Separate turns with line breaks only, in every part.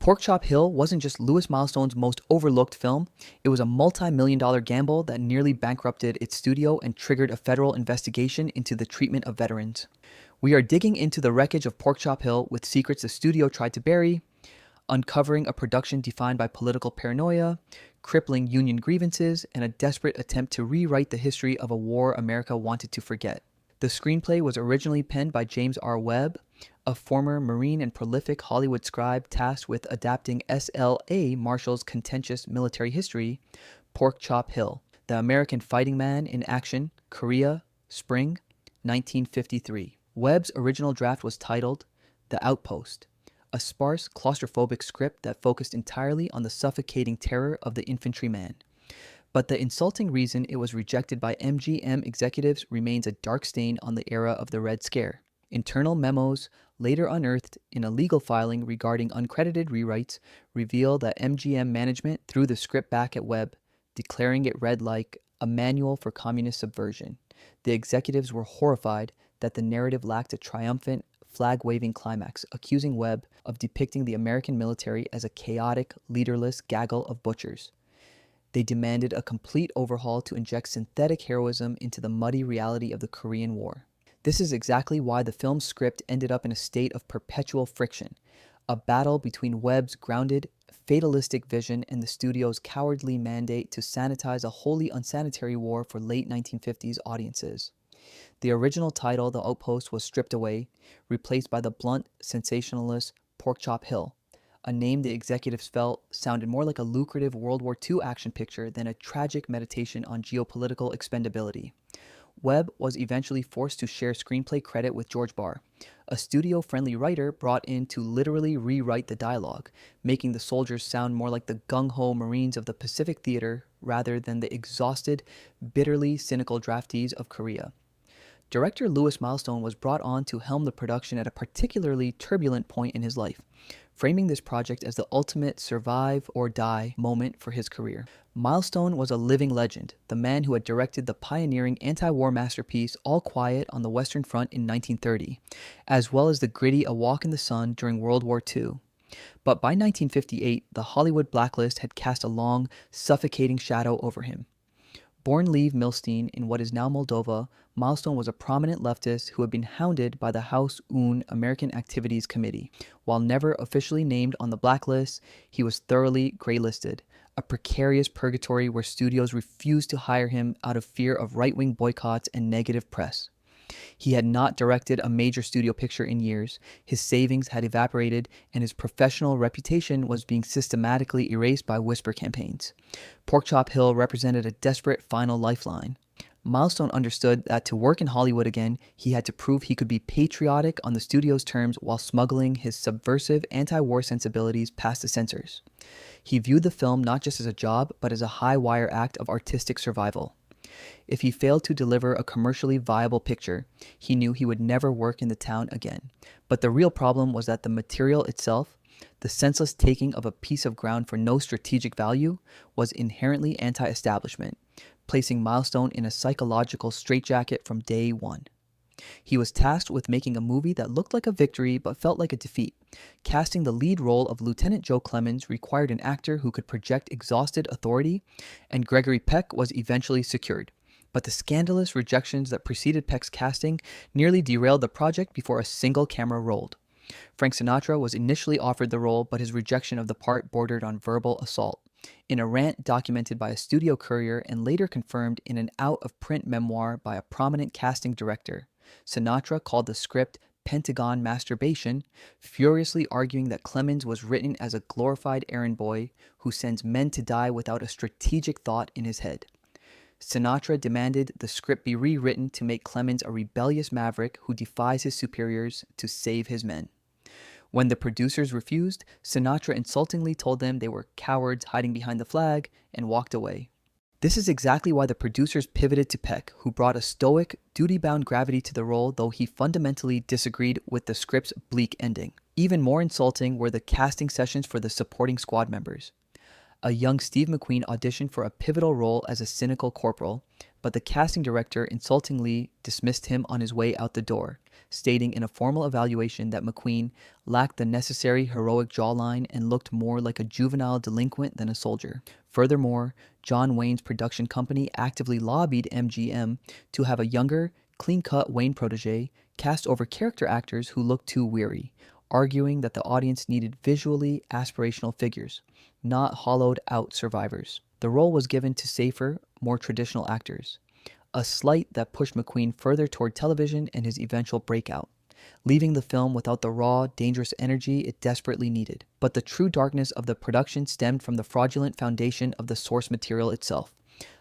Porkchop Hill wasn't just Lewis Milestone's most overlooked film, it was a multi-million-dollar gamble that nearly bankrupted its studio and triggered a federal investigation into the treatment of veterans. We are digging into the wreckage of Porkchop Hill with secrets the studio tried to bury, uncovering a production defined by political paranoia, crippling union grievances, and a desperate attempt to rewrite the history of a war America wanted to forget. The screenplay was originally penned by James R. Webb, a former Marine and prolific Hollywood scribe tasked with adapting S.L.A. Marshall's contentious military history, Porkchop Hill, the American Fighting Man in Action, Korea, Spring, 1953. Webb's original draft was titled The Outpost, a sparse, claustrophobic script that focused entirely on the suffocating terror of the infantryman. But the insulting reason it was rejected by MGM executives remains a dark stain on the era of the Red Scare. Internal memos, later unearthed in a legal filing regarding uncredited rewrites, reveal that MGM management threw the script back at Webb, declaring it read like a manual for communist subversion. The executives were horrified that the narrative lacked a triumphant, flag-waving climax, accusing Webb of depicting the American military as a chaotic, leaderless gaggle of butchers. They demanded a complete overhaul to inject synthetic heroism into the muddy reality of the Korean War. This is exactly why the film's script ended up in a state of perpetual friction, a battle between Webb's grounded, fatalistic vision and the studio's cowardly mandate to sanitize a wholly unsanitary war for late 1950s audiences. The original title, The Outpost, was stripped away, replaced by the blunt, sensationalist Porkchop Hill, a name the executives felt sounded more like a lucrative World War II action picture than a tragic meditation on geopolitical expendability. Webb was eventually forced to share screenplay credit with George Barr, a studio-friendly writer brought in to literally rewrite the dialogue, making the soldiers sound more like the gung-ho Marines of the Pacific Theater rather than the exhausted, bitterly cynical draftees of Korea. Director Lewis Milestone was brought on to helm the production at a particularly turbulent point in his life, framing this project as the ultimate survive-or-die moment for his career. Milestone was a living legend, the man who had directed the pioneering anti-war masterpiece All Quiet on the Western Front in 1930, as well as the gritty A Walk in the Sun during World War II. But by 1958, the Hollywood blacklist had cast a long, suffocating shadow over him. Born Lev Milstein in what is now Moldova, Milestone was a prominent leftist who had been hounded by the House UN American Activities Committee. While never officially named on the blacklist, he was thoroughly graylisted, a precarious purgatory where studios refused to hire him out of fear of right-wing boycotts and negative press. He had not directed a major studio picture in years, his savings had evaporated, and his professional reputation was being systematically erased by whisper campaigns. Porkchop Hill represented a desperate final lifeline. Milestone understood that to work in Hollywood again, he had to prove he could be patriotic on the studio's terms while smuggling his subversive anti-war sensibilities past the censors. He viewed the film not just as a job, but as a high-wire act of artistic survival. If he failed to deliver a commercially viable picture, he knew he would never work in the town again. But the real problem was that the material itself, the senseless taking of a piece of ground for no strategic value, was inherently anti-establishment, placing Milestone in a psychological straitjacket from day one. He was tasked with making a movie that looked like a victory but felt like a defeat. Casting the lead role of Lieutenant Joe Clemens required an actor who could project exhausted authority, and Gregory Peck was eventually secured. But the scandalous rejections that preceded Peck's casting nearly derailed the project before a single camera rolled. Frank Sinatra was initially offered the role, but his rejection of the part bordered on verbal assault. In a rant documented by a studio courier and later confirmed in an out-of-print memoir by a prominent casting director, Sinatra called the script Pentagon masturbation, furiously arguing that Clemens was written as a glorified errand boy who sends men to die without a strategic thought in his head. Sinatra demanded the script be rewritten to make Clemens a rebellious maverick who defies his superiors to save his men. When the producers refused, Sinatra insultingly told them they were cowards hiding behind the flag and walked away. This is exactly why the producers pivoted to Peck, who brought a stoic, duty-bound gravity to the role, though he fundamentally disagreed with the script's bleak ending. Even more insulting were the casting sessions for the supporting squad members. A young Steve McQueen auditioned for a pivotal role as a cynical corporal, but the casting director insultingly dismissed him on his way out the door, stating in a formal evaluation that McQueen lacked the necessary heroic jawline and looked more like a juvenile delinquent than a soldier. Furthermore, John Wayne's production company actively lobbied MGM to have a younger, clean-cut Wayne protege cast over character actors who looked too weary, arguing that the audience needed visually aspirational figures, not hollowed-out survivors. The role was given to safer, more traditional actors, a slight that pushed McQueen further toward television and his eventual breakout, leaving the film without the raw, dangerous energy it desperately needed. But the true darkness of the production stemmed from the fraudulent foundation of the source material itself,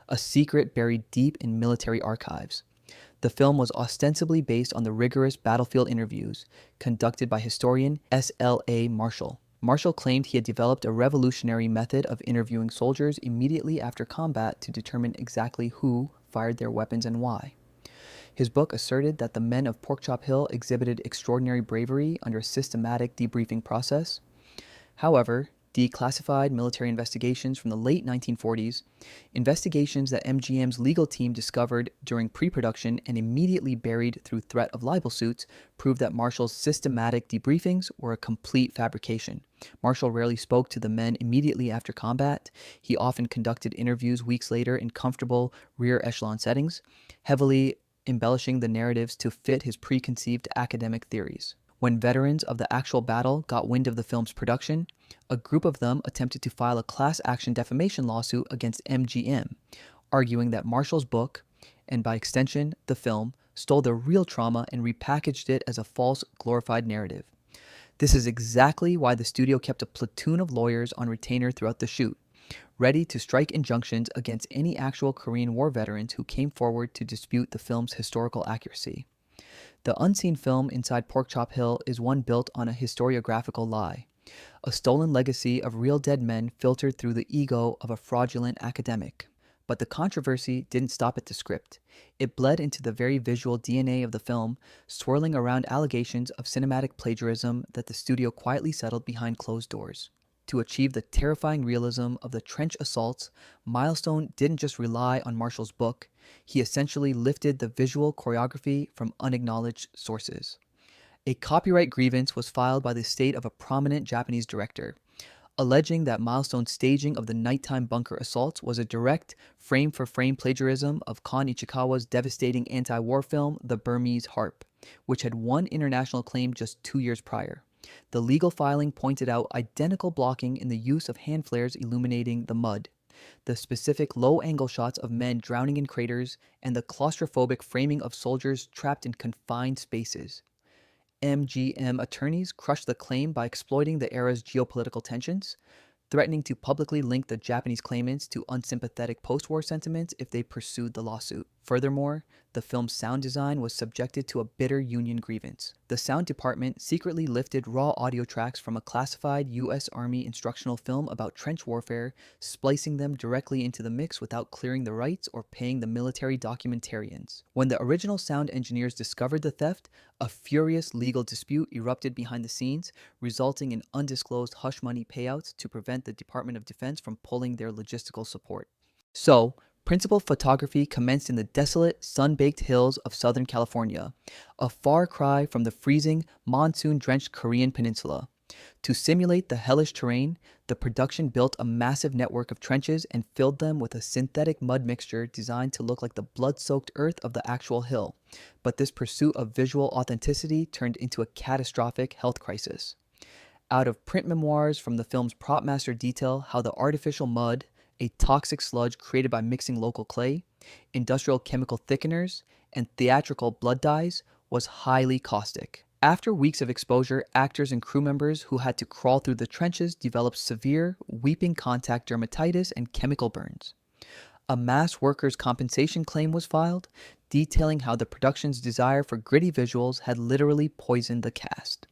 a secret buried deep in military archives. The film was ostensibly based on the rigorous battlefield interviews conducted by historian S.L.A. Marshall. Marshall claimed he had developed a revolutionary method of interviewing soldiers immediately after combat to determine exactly who fired their weapons and why. His book asserted that the men of Porkchop Hill exhibited extraordinary bravery under a systematic debriefing process. However, declassified military investigations from the late 1940s, investigations that MGM's legal team discovered during pre-production and immediately buried through threat of libel suits, proved that Marshall's systematic debriefings were a complete fabrication. Marshall rarely spoke to the men immediately after combat. He often conducted interviews weeks later in comfortable rear echelon settings, heavily embellishing the narratives to fit his preconceived academic theories. When veterans of the actual battle got wind of the film's production, a group of them attempted to file a class action defamation lawsuit against MGM, arguing that Marshall's book, and by extension the film, stole their real trauma and repackaged it as a false, glorified narrative. This is exactly why the studio kept a platoon of lawyers on retainer throughout the shoot, ready to strike injunctions against any actual Korean War veterans who came forward to dispute the film's historical accuracy. The unseen film inside Porkchop Hill is one built on a historiographical lie, a stolen legacy of real dead men filtered through the ego of a fraudulent academic. But the controversy didn't stop at the script. It bled into the very visual DNA of the film, swirling around allegations of cinematic plagiarism that the studio quietly settled behind closed doors. To achieve the terrifying realism of the trench assaults, Milestone didn't just rely on Marshall's book, he essentially lifted the visual choreography from unacknowledged sources. A copyright grievance was filed by the estate of a prominent Japanese director, alleging that Milestone's staging of the nighttime bunker assaults was a direct, frame-for-frame plagiarism of Kon Ichikawa's devastating anti-war film The Burmese Harp, which had won international acclaim just 2 years prior. The legal filing pointed out identical blocking in the use of hand flares illuminating the mud, the specific low-angle shots of men drowning in craters, and the claustrophobic framing of soldiers trapped in confined spaces. MGM attorneys crushed the claim by exploiting the era's geopolitical tensions, threatening to publicly link the Japanese claimants to unsympathetic post-war sentiments if they pursued the lawsuit. Furthermore, the film's sound design was subjected to a bitter union grievance. The sound department secretly lifted raw audio tracks from a classified U.S. Army instructional film about trench warfare, splicing them directly into the mix without clearing the rights or paying the military documentarians. When the original sound engineers discovered the theft, a furious legal dispute erupted behind the scenes, resulting in undisclosed hush money payouts to prevent the Department of Defense from pulling their logistical support. So, principal photography commenced in the desolate, sun-baked hills of Southern California, a far cry from the freezing, monsoon-drenched Korean peninsula. To simulate the hellish terrain, the production built a massive network of trenches and filled them with a synthetic mud mixture designed to look like the blood-soaked earth of the actual hill. But this pursuit of visual authenticity turned into a catastrophic health crisis. Out of print memoirs from the film's prop master detail how the artificial mud, a toxic sludge created by mixing local clay, industrial chemical thickeners, and theatrical blood dyes, was highly caustic. After weeks of exposure, actors and crew members who had to crawl through the trenches developed severe, weeping contact dermatitis and chemical burns. A mass workers' compensation claim was filed, detailing how the production's desire for gritty visuals had literally poisoned the cast.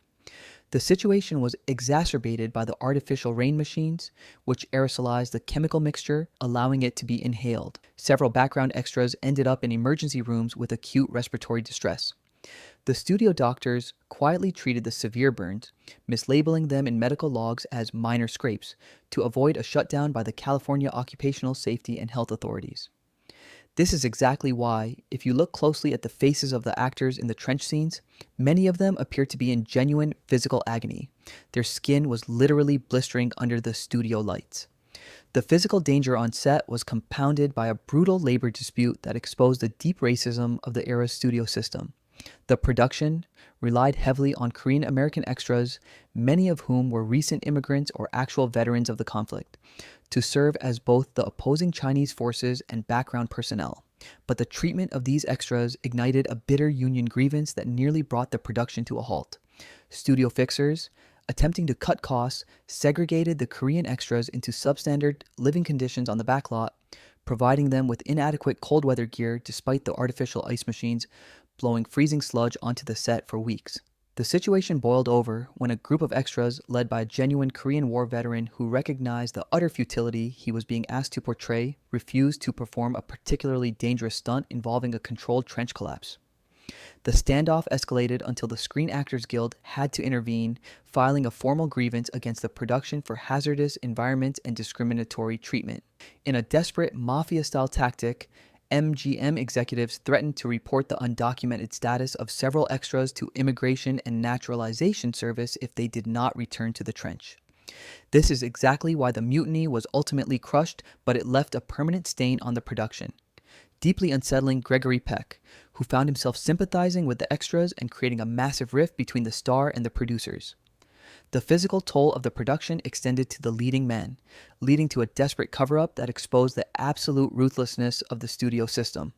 The situation was exacerbated by the artificial rain machines, which aerosolized the chemical mixture, allowing it to be inhaled. Several background extras ended up in emergency rooms with acute respiratory distress. The studio doctors quietly treated the severe burns, mislabeling them in medical logs as minor scrapes, to avoid a shutdown by the California Occupational Safety and Health Authorities. This is exactly why, if you look closely at the faces of the actors in the trench scenes, many of them appear to be in genuine physical agony. Their skin was literally blistering under the studio lights. The physical danger on set was compounded by a brutal labor dispute that exposed the deep racism of the era's studio system. The production relied heavily on Korean American extras, many of whom were recent immigrants or actual veterans of the conflict, to serve as both the opposing Chinese forces and background personnel. But the treatment of these extras ignited a bitter union grievance that nearly brought the production to a halt. Studio fixers, attempting to cut costs, segregated the Korean extras into substandard living conditions on the backlot, providing them with inadequate cold weather gear despite the artificial ice machines blowing freezing sludge onto the set for weeks. The situation boiled over when a group of extras led by a genuine Korean War veteran who recognized the utter futility he was being asked to portray refused to perform a particularly dangerous stunt involving a controlled trench collapse. The standoff escalated until the Screen Actors Guild had to intervene, filing a formal grievance against the production for hazardous environment and discriminatory treatment. In a desperate mafia-style tactic, MGM executives threatened to report the undocumented status of several extras to Immigration and Naturalization Service if they did not return to the trench. This is exactly why the mutiny was ultimately crushed, but it left a permanent stain on the production. Deeply unsettling Gregory Peck, who found himself sympathizing with the extras and creating a massive rift between the star and the producers. The physical toll of the production extended to the leading man, leading to a desperate cover-up that exposed the absolute ruthlessness of the studio system.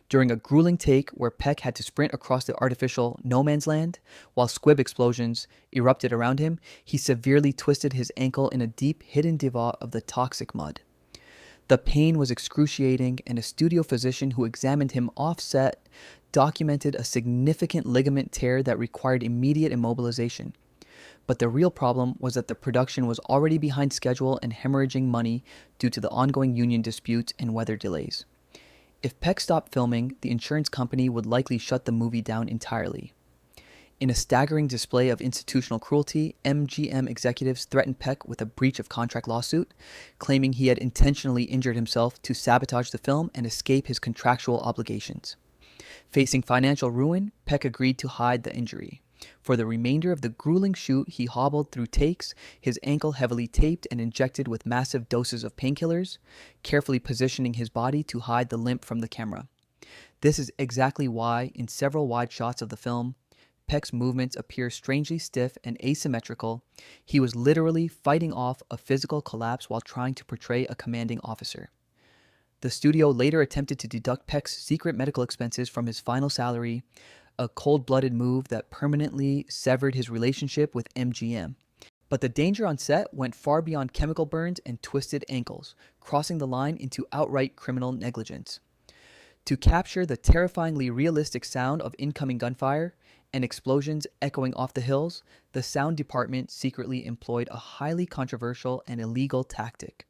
During a grueling take where Peck had to sprint across the artificial no man's land, while squib explosions erupted around him, he severely twisted his ankle in a deep, hidden divot of the toxic mud. The pain was excruciating, and a studio physician who examined him off-set documented a significant ligament tear that required immediate immobilization. But the real problem was that the production was already behind schedule and hemorrhaging money due to the ongoing union disputes and weather delays. If Peck stopped filming, the insurance company would likely shut the movie down entirely. In a staggering display of institutional cruelty, MGM executives threatened Peck with a breach of contract lawsuit, claiming he had intentionally injured himself to sabotage the film and escape his contractual obligations. Facing financial ruin, Peck agreed to hide the injury. For the remainder of the grueling shoot, he hobbled through takes, his ankle heavily taped and injected with massive doses of painkillers, carefully positioning his body to hide the limp from the camera. This is exactly why, in several wide shots of the film, Peck's movements appear strangely stiff and asymmetrical. He was literally fighting off a physical collapse while trying to portray a commanding officer. The studio later attempted to deduct Peck's secret medical expenses from his final salary, a cold-blooded move that permanently severed his relationship with MGM. But the danger on set went far beyond chemical burns and twisted ankles, crossing the line into outright criminal negligence. To capture the terrifyingly realistic sound of incoming gunfire and explosions echoing off the hills, the sound department secretly employed a highly controversial and illegal tactic.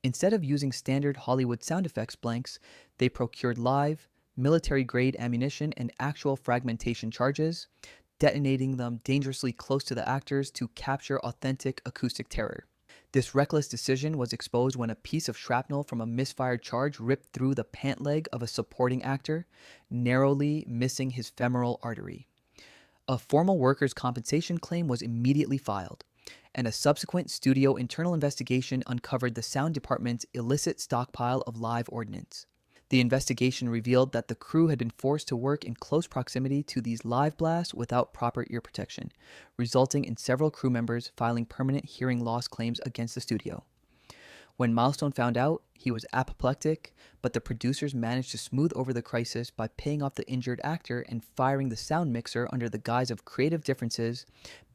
Instead of using standard Hollywood sound effects blanks, they procured live, military-grade ammunition and actual fragmentation charges, detonating them dangerously close to the actors to capture authentic acoustic terror. This reckless decision was exposed when a piece of shrapnel from a misfired charge ripped through the pant leg of a supporting actor, narrowly missing his femoral artery. A formal workers' compensation claim was immediately filed, and a subsequent studio internal investigation uncovered the sound department's illicit stockpile of live ordnance. The investigation revealed that the crew had been forced to work in close proximity to these live blasts without proper ear protection, resulting in several crew members filing permanent hearing loss claims against the studio. When Milestone found out, he was apoplectic, but the producers managed to smooth over the crisis by paying off the injured actor and firing the sound mixer under the guise of creative differences,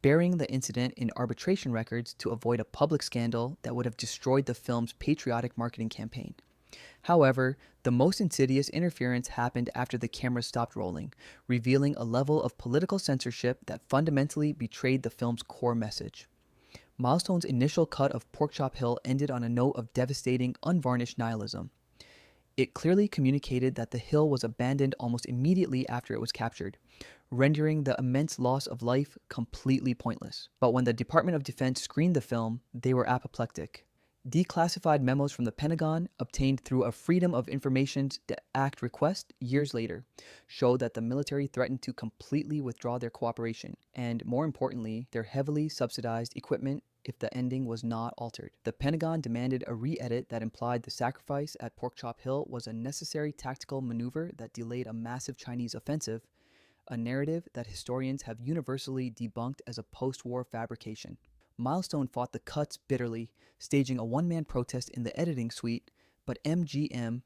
burying the incident in arbitration records to avoid a public scandal that would have destroyed the film's patriotic marketing campaign. However, the most insidious interference happened after the camera stopped rolling, revealing a level of political censorship that fundamentally betrayed the film's core message. Milestone's initial cut of Porkchop Hill ended on a note of devastating, unvarnished nihilism. It clearly communicated that the hill was abandoned almost immediately after it was captured, rendering the immense loss of life completely pointless. But when the Department of Defense screened the film, they were apoplectic. Declassified memos from the Pentagon, obtained through a Freedom of Information Act request years later, showed that the military threatened to completely withdraw their cooperation, and more importantly, their heavily subsidized equipment if the ending was not altered. The Pentagon demanded a re-edit that implied the sacrifice at Porkchop Hill was a necessary tactical maneuver that delayed a massive Chinese offensive, a narrative that historians have universally debunked as a post-war fabrication. Milestone fought the cuts bitterly, staging a one-man protest in the editing suite, but MGM,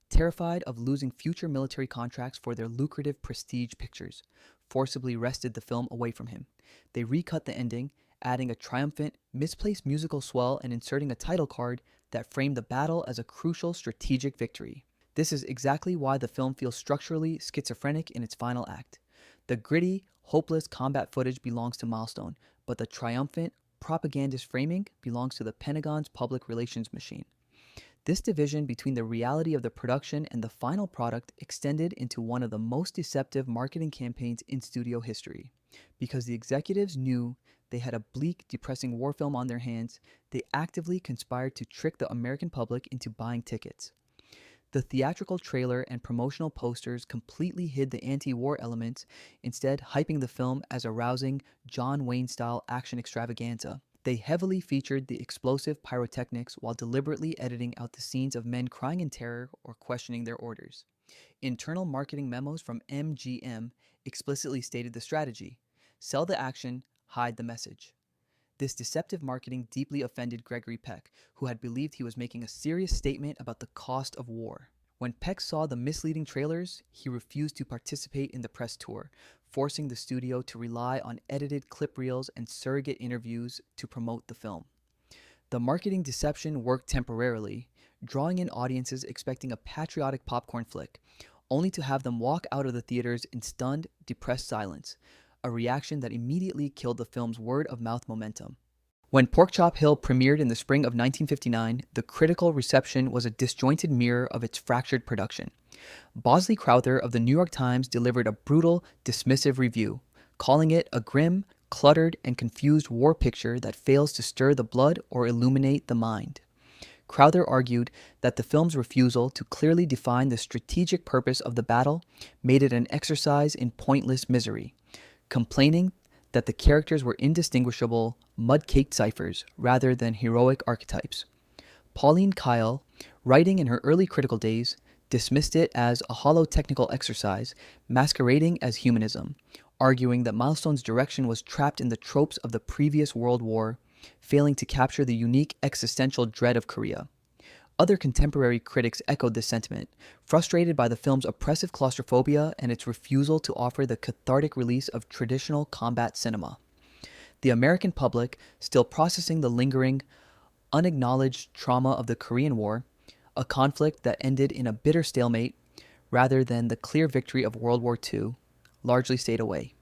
terrified of losing future military contracts for their lucrative prestige pictures, forcibly wrested the film away from him. They recut the ending, adding a triumphant, misplaced musical swell and inserting a title card that framed the battle as a crucial strategic victory. This is exactly why the film feels structurally schizophrenic in its final act. The gritty, hopeless combat footage belongs to Milestone, but the triumphant, propagandist framing belongs to the Pentagon's public relations machine. This division between the reality of the production and the final product extended into one of the most deceptive marketing campaigns in studio history. Because the executives knew they had a bleak, depressing war film on their hands, they actively conspired to trick the American public into buying tickets. The theatrical trailer and promotional posters completely hid the anti-war elements, instead hyping the film as a rousing, John Wayne-style action extravaganza. They heavily featured the explosive pyrotechnics while deliberately editing out the scenes of men crying in terror or questioning their orders. Internal marketing memos from MGM explicitly stated the strategy: sell the action, hide the message. This deceptive marketing deeply offended Gregory Peck, who had believed he was making a serious statement about the cost of war. When Peck saw the misleading trailers, he refused to participate in the press tour, forcing the studio to rely on edited clip reels and surrogate interviews to promote the film. The marketing deception worked temporarily, drawing in audiences expecting a patriotic popcorn flick, only to have them walk out of the theaters in stunned, depressed silence, a reaction that immediately killed the film's word-of-mouth momentum. When Porkchop Hill premiered in the spring of 1959, the critical reception was a disjointed mirror of its fractured production. Bosley Crowther of the New York Times delivered a brutal, dismissive review, calling it a grim, cluttered, and confused war picture that fails to stir the blood or illuminate the mind. Crowther argued that the film's refusal to clearly define the strategic purpose of the battle made it an exercise in pointless misery, complaining that the characters were indistinguishable, mud-caked ciphers rather than heroic archetypes. Pauline Kael, writing in her early critical days, dismissed it as a hollow technical exercise masquerading as humanism, arguing that Milestone's direction was trapped in the tropes of the previous World War, failing to capture the unique existential dread of Korea. Other contemporary critics echoed this sentiment, frustrated by the film's oppressive claustrophobia and its refusal to offer the cathartic release of traditional combat cinema. The American public, still processing the lingering, unacknowledged trauma of the Korean War, a conflict that ended in a bitter stalemate rather than the clear victory of World War II, largely stayed away.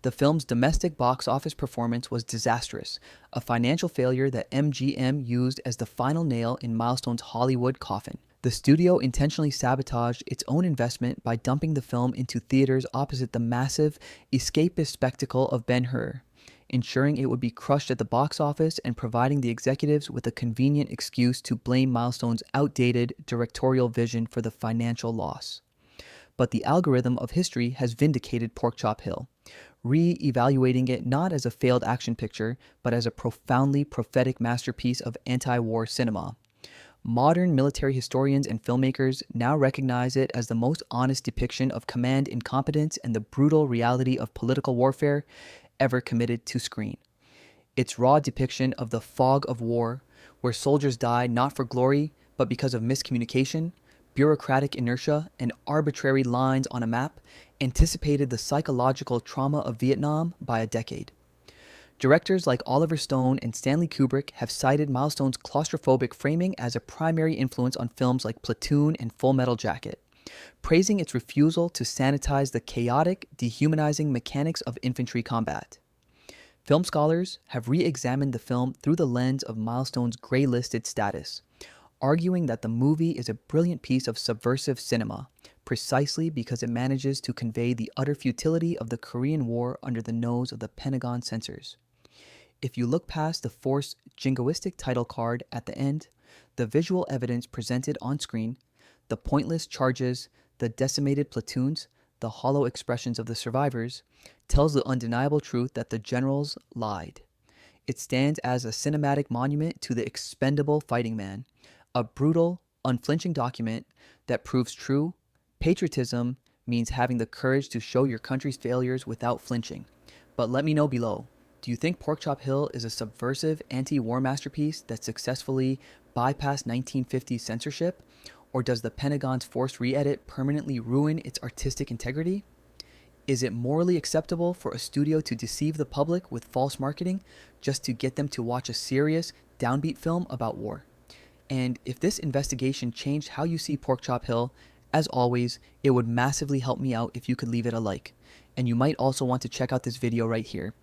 The film's domestic box office performance was disastrous, a financial failure that MGM used as the final nail in Milestone's Hollywood coffin. The studio intentionally sabotaged its own investment by dumping the film into theaters opposite the massive, escapist spectacle of Ben-Hur, ensuring it would be crushed at the box office and providing the executives with a convenient excuse to blame Milestone's outdated directorial vision for the financial loss. But the algorithm of history has vindicated Porkchop Hill, re-evaluating it not as a failed action picture, but as a profoundly prophetic masterpiece of anti-war cinema. Modern military historians and filmmakers now recognize it as the most honest depiction of command incompetence and the brutal reality of political warfare ever committed to screen. Its raw depiction of the fog of war, where soldiers die not for glory, but because of miscommunication, bureaucratic inertia, and arbitrary lines on a map, anticipated the psychological trauma of Vietnam by a decade. Directors like Oliver Stone and Stanley Kubrick have cited Milestone's claustrophobic framing as a primary influence on films like Platoon and Full Metal Jacket, praising its refusal to sanitize the chaotic, dehumanizing mechanics of infantry combat. Film scholars have re-examined the film through the lens of Milestone's gray-listed status, arguing that the movie is a brilliant piece of subversive cinema, precisely because it manages to convey the utter futility of the Korean War under the nose of the Pentagon censors. If you look past the forced jingoistic title card at the end, the visual evidence presented on screen, the pointless charges, the decimated platoons, the hollow expressions of the survivors, tells the undeniable truth that the generals lied. It stands as a cinematic monument to the expendable fighting man, a brutal, unflinching document that proves true. Patriotism means having the courage to show your country's failures without flinching. But let me know below. Do you think Porkchop Hill is a subversive anti-war masterpiece that successfully bypassed 1950s censorship? Or does the Pentagon's forced re-edit permanently ruin its artistic integrity? Is it morally acceptable for a studio to deceive the public with false marketing just to get them to watch a serious, downbeat film about war? And if this investigation changed how you see Porkchop Hill, as always, it would massively help me out if you could leave it a like. And you might also want to check out this video right here.